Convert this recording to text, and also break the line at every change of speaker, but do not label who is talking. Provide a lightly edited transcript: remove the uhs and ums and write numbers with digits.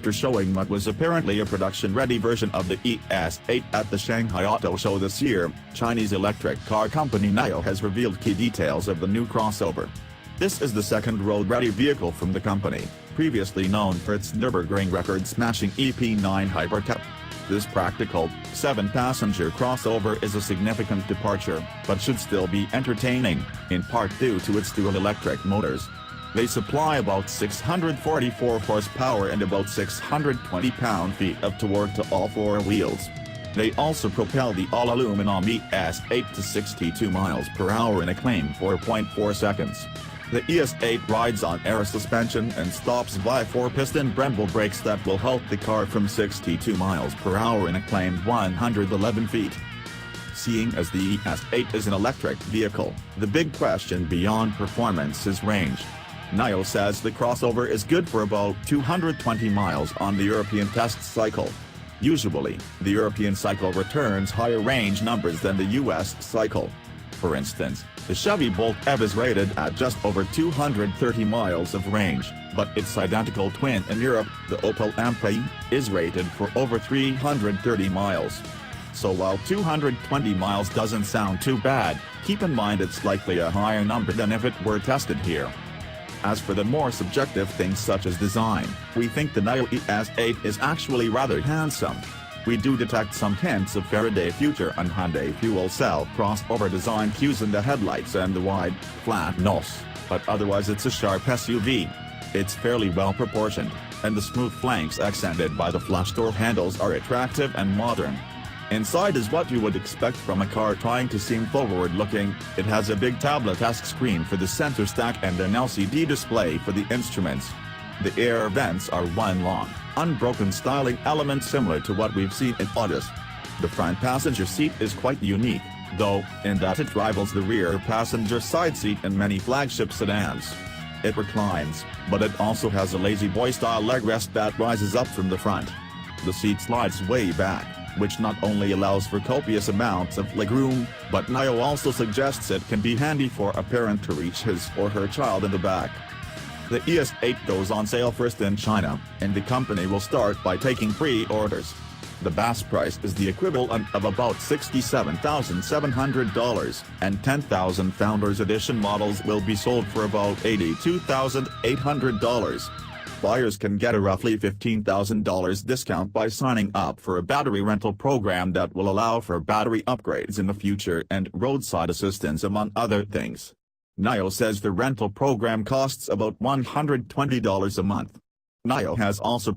after showing what was apparently a production-ready version of the ES8 at the Shanghai Auto Show this year, Chinese electric car company NIO has revealed key details of the new crossover. This is the second road-ready vehicle from the company, previously known for its Nürburgring record-smashing EP9 Hypercab. This practical, 7-passenger crossover is a significant departure, but should still be entertaining, in part due to its dual electric motors. They supply about 644 horsepower and about 620 pound-feet of torque to all four wheels. They also propel the all-aluminum ES8 to 62 miles per hour in a claimed 4.4 seconds. The ES8 rides on air suspension and stops via 4-piston Brembo brakes that will halt the car from 62 miles per hour in a claimed 111 feet. Seeing as the ES8 is an electric vehicle, the big question beyond performance is range. NIO says the crossover is good for about 220 miles on the European test cycle. Usually, the European cycle returns higher range numbers than the US cycle. For instance, the Chevy Bolt EV is rated at just over 230 miles of range, but its identical twin in Europe, the Opel Ampere, is rated for over 330 miles. So while 220 miles doesn't sound too bad, keep in mind it's likely a higher number than if it were tested here. As for the more subjective things such as design, we think the NIO ES8 is actually rather handsome. We do detect some hints of Faraday Future and Hyundai fuel cell crossover design cues in the headlights and the wide, flat nose, but otherwise it's a sharp SUV. It's fairly well proportioned, and the smooth flanks accented by the flush door handles are attractive and modern. Inside is what you would expect from a car trying to seem forward-looking. It has a big tablet-esque screen for the center stack and an LCD display for the instruments. The air vents are one long, unbroken styling element similar to what we've seen in Autos. The front passenger seat is quite unique, though, in that it rivals the rear passenger side seat in many flagship sedans. It reclines, but it also has a lazy boy-style leg rest that rises up from the front. The seat slides way back, which not only allows for copious amounts of legroom, but NIO also suggests it can be handy for a parent to reach his or her child in the back. The ES8 goes on sale first in China, and the company will start by taking pre-orders. The base price is the equivalent of about $67,700, and 10,000 Founders Edition models will be sold for about $82,800. Buyers can get a roughly $15,000 discount by signing up for a battery rental program that will allow for battery upgrades in the future and roadside assistance among other things. NIO says the rental program costs about $120 a month. NIO has also